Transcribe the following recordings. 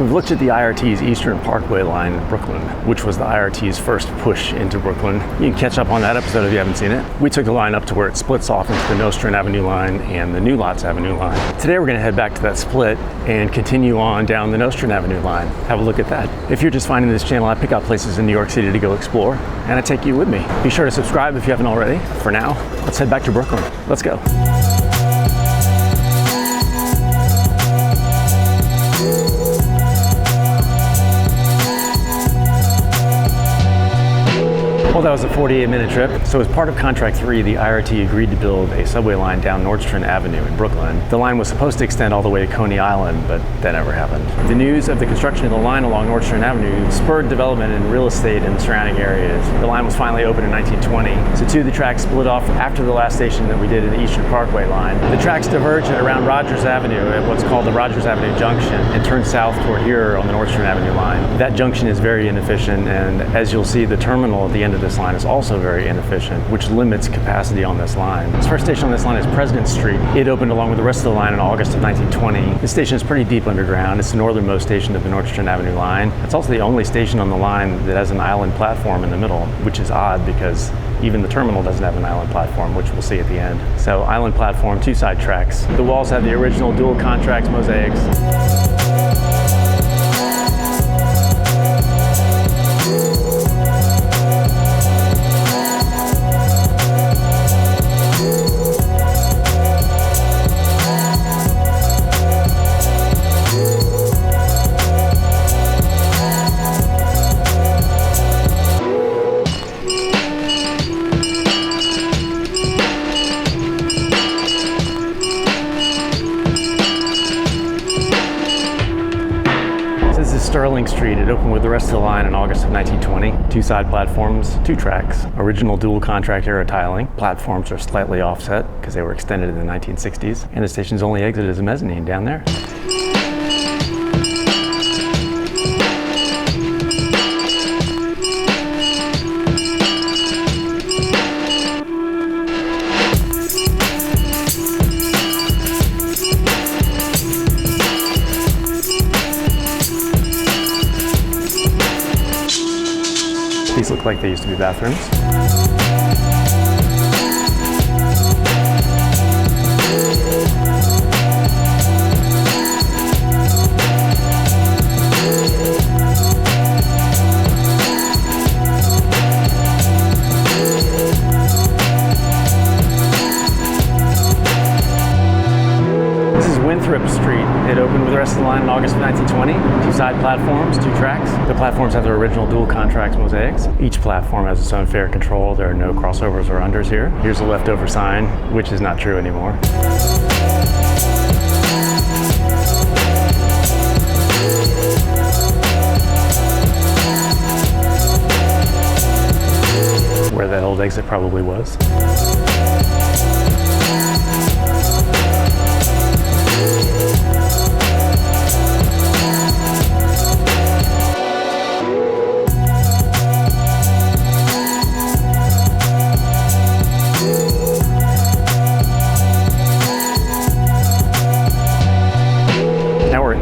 So we've looked at the IRT's Eastern Parkway line in Brooklyn, which was the IRT's first push into Brooklyn. You can catch up on that episode if you haven't seen it. We took the line up to where it splits off into the Nostrand Avenue line and the new Lapse Avenue line. Today we're going to head back to that split and continue on down the Nostrand Avenue line. Have a look at that. If you're just finding this channel, I pick out places in New York City to go explore, and I take you with me. Be sure to subscribe if you haven't already. For now, let's head back to Brooklyn. Let's go. Well, that was a 48-minute trip. So as part of Contract 3, the IRT agreed to build a subway line down Nostrand Avenue in Brooklyn. The line was supposed to extend all the way to Coney Island, but that never happened. The news of the construction of the line along Nostrand Avenue spurred development in real estate in the surrounding areas. The line was finally opened in 1920. So two of the tracks split off after the last station that we did in the Eastern Parkway line. The tracks diverged around Rogers Avenue at what's called the Rogers Avenue Junction and turned south toward here on the Nostrand Avenue line. That junction is very inefficient, and as you'll see, the terminal at the end of this line is also very inefficient, which limits capacity on this line. This first station on this line is President Street. It opened along with the rest of the line in August of 1920. This station is pretty deep underground. It's the northernmost station of the Nostrand Avenue line. It's also the only station on the line that has an island platform in the middle, which is odd because even the terminal doesn't have an island platform, which we'll see at the end. So island platform, two side tracks. The walls have the original dual contracts mosaics. Sterling Street. It opened with the rest of the line in August of 1920. Two side platforms, two tracks, original dual contract era tiling. Platforms are slightly offset because they were extended in the 1960s. And the station's only exit is a mezzanine down there. These look like they used to be bathrooms. This is Winthrop Street. It opened with the rest of the line in August of 1920. Two side platforms, two tracks. The platforms have their original dual contracts mosaics. Each platform has its own fare control. There are no crossovers or unders here. Here's a leftover sign, which is not true anymore. Where that old exit probably was.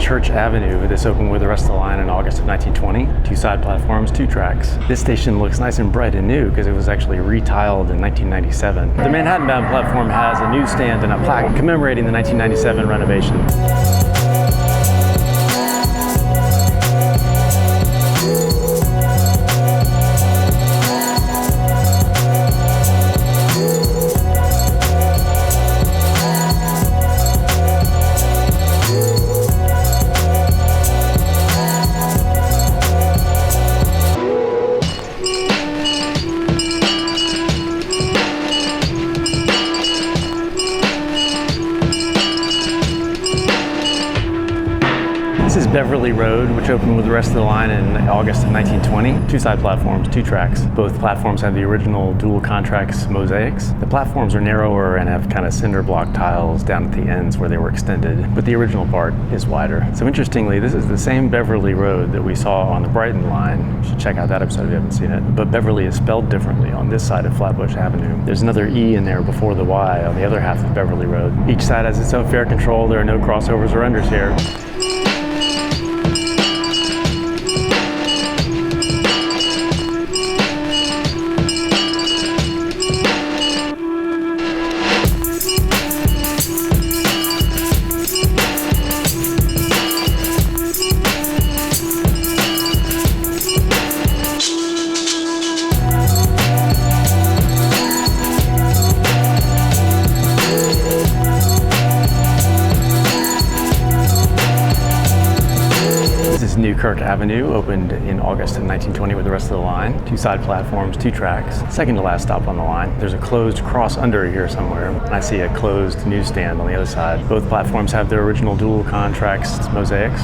Church Avenue. This opened with the rest of the line in August of 1920. Two side platforms, two tracks. This station looks nice and bright and new because it was actually retiled in 1997. The Manhattan-bound platform has a newsstand and a plaque commemorating the 1997 renovation. This is Beverly Rd, which opened with the rest of the line in August of 1920. Two side platforms, two tracks. Both platforms have the original dual contracts mosaics. The platforms are narrower and have kind of cinder block tiles down at the ends where they were extended, but the original part is wider. So interestingly, this is the same Beverly Rd that we saw on the Brighton line. You should check out that episode if you haven't seen it. But Beverly is spelled differently on this side of Flatbush Avenue. There's another E in there before the Y on the other half of Beverly Rd. Each side has its own fare control. There are no crossovers or unders here. Newkirk Avenue opened in August of 1920 with the rest of the line. 2 side platforms, 2 tracks. Second to last stop on the line. There's a closed cross under here somewhere. I see a closed newsstand on the other side. Both platforms have their original dual contracts mosaics.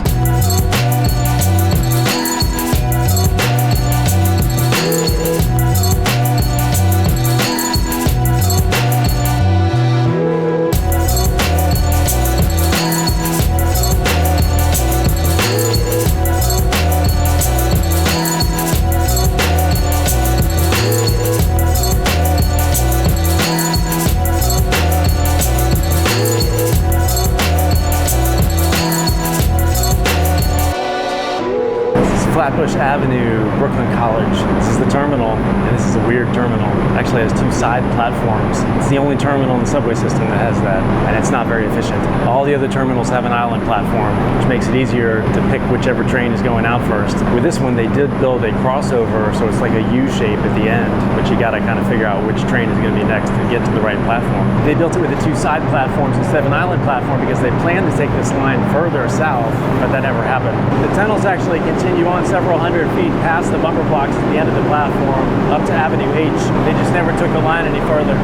Flatbush Avenue, Brooklyn College. This is the terminal, and this is a weird terminal. It actually has 2 side platforms. It's the only terminal in the subway system that has that, and it's not very efficient. All the other terminals have an island platform, which makes it easier to pick whichever train is going out first. With this one, they did build a crossover, so it's like a U shape at the end, but you gotta kind of figure out which train is gonna be next to get to the right platform. They built it with the 2 side platforms instead of an island platform because they planned to take this line further south, but that never happened. The tunnels actually continue on several hundred feet past the bumper blocks at the end of the platform up to Avenue H. They just never took the line any further.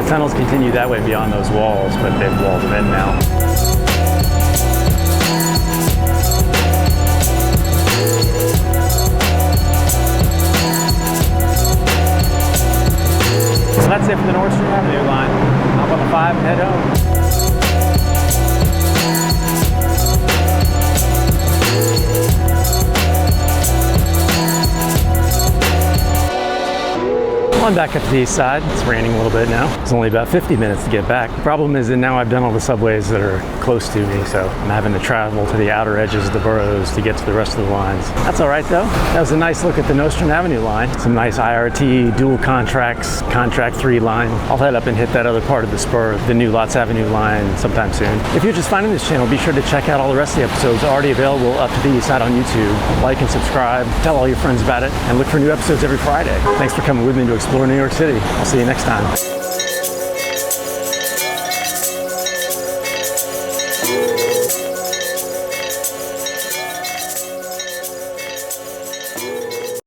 Tunnels continue that way beyond those walls, but they've walled them in now. So that's it for the Nostrand Avenue line. Hop on the 5 and head home. I'm back up to the east side. It's raining a little bit now. It's only about 50 minutes to get back. The problem is that now I've done all the subways that are close to me, so I'm having to travel to the outer edges of the boroughs to get to the rest of the lines. That's all right though. That was a nice look at the Nostrand Avenue line. Some nice IRT dual contracts, contract 3 line. I'll head up and hit that other part of the spur, the new Lapse Avenue line, sometime soon. If you're just finding this channel, be sure to check out all the rest of the episodes already available up to the east side on YouTube. Like and subscribe, tell all your friends about it, and look for new episodes every Friday. Thanks for coming with me to explore New York City. I'll see you next time.